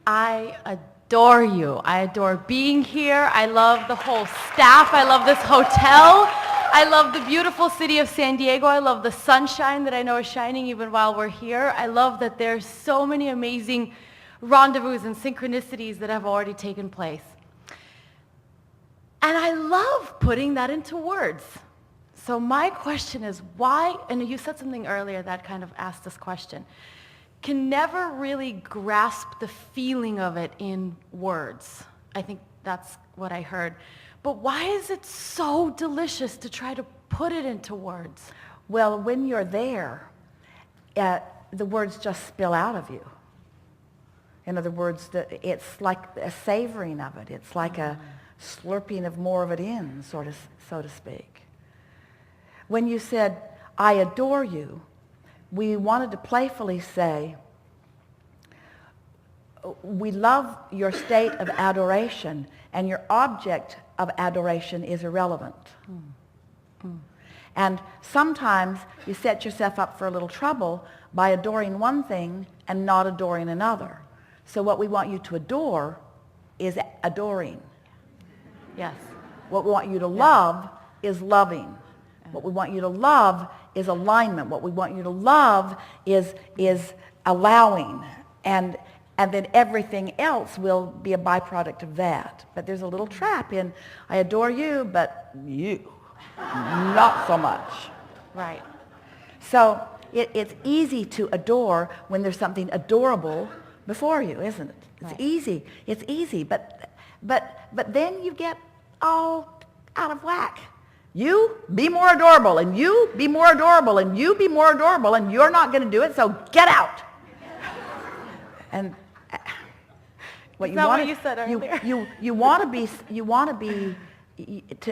I adore you. I adore being here. I love the whole staff. I love this hotel. I love the beautiful city of San Diego. I love the sunshine that I know is shining even while we're here. I love that there's so many amazing rendezvous and synchronicities that have already taken place. And I love putting that into words. So my question is why, and you said something earlier that kind of asked this question, can never really grasp the feeling of it in words. I think that's what I heard. But why is it so delicious to try to put it into words? Well, when you're there, the words just spill out of you. In other words, it's like a savoring of it. It's like a slurping of more of it in, so to speak. When you said, I adore you, we wanted to playfully say, we love your state of adoration, and your object of adoration is irrelevant. And sometimes you set yourself up for a little trouble by adoring one thing and not adoring another. So what we want you to adore is adoring. Yes. What we want you to love is loving. What we want you to love is alignment. What we want you to love is allowing. And then everything else will be a byproduct of that. But there's a little trap in, I adore you, but you, not so much. Right. So it's easy to adore when there's something adorable before you, isn't it? It's Right. easy. It's easy. But then you get all out of whack. You be more adorable, and you be more adorable, and you be more adorable, and you're not going to do it, so get out. And what you want, you said earlier. You want to be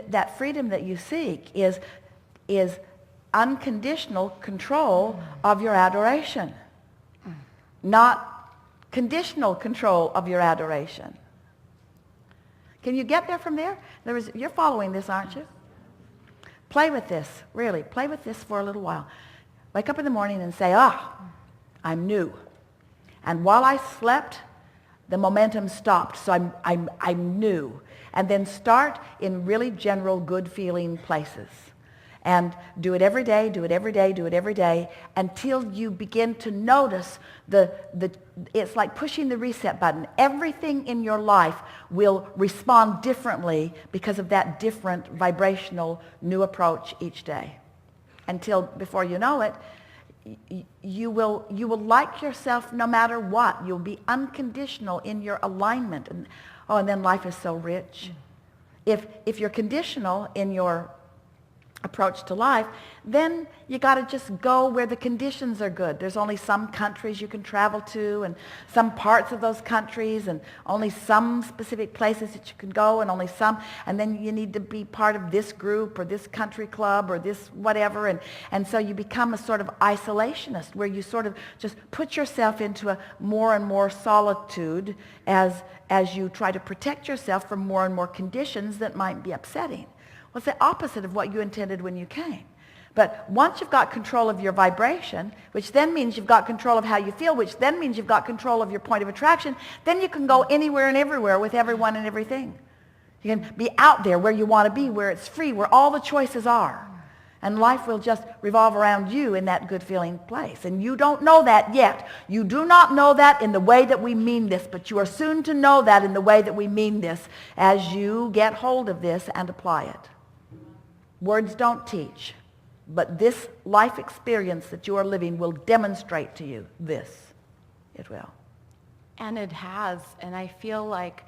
that freedom that you seek is unconditional control of your adoration, not conditional control of your adoration. Can you get there from there? You're following this, aren't you? Play with this, really. Play with this for a little while. Wake up in the morning and say, I'm new. And while I slept, the momentum stopped, so I'm new. And then start in really general good feeling places. And do it every day, do it every day, do it every day, until you begin to notice it's like pushing the reset button. Everything in your life will respond differently because of that different vibrational new approach each day. Until before you know it, you will like yourself no matter what. You'll be unconditional in your alignment. And then life is so rich. If you're conditional in your approach to life, then you got to just go where the conditions are good. There's only some countries you can travel to, and some parts of those countries, and only some specific places that you can go, and only some, and then you need to be part of this group or this country club or this whatever, and so you become a sort of isolationist where you sort of just put yourself into a more and more solitude as you try to protect yourself from more and more conditions that might be upsetting. Well, it's the opposite of what you intended when you came. But once you've got control of your vibration, which then means you've got control of how you feel, which then means you've got control of your point of attraction, then you can go anywhere and everywhere with everyone and everything. You can be out there where you want to be, where it's free, where all the choices are. And life will just revolve around you in that good feeling place. And you don't know that yet. You do not know that in the way that we mean this, but you are soon to know that in the way that we mean this as you get hold of this and apply it. Words don't teach, but this life experience that you are living will demonstrate to you this. It will. And it has, and I feel like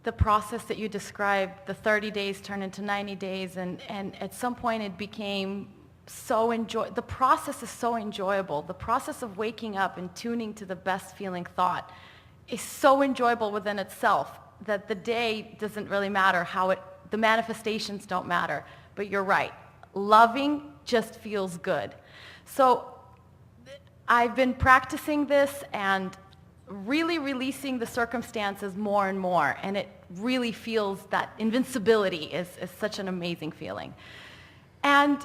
the process that you described, the 30 days turned into 90 days, and at some point it became so the process is so enjoyable. The process of waking up and tuning to the best feeling thought is so enjoyable within itself that the day doesn't really matter, the manifestations don't matter. But you're right. Loving just feels good. So I've been practicing this and really releasing the circumstances more and more. And it really feels that invincibility is such an amazing feeling. And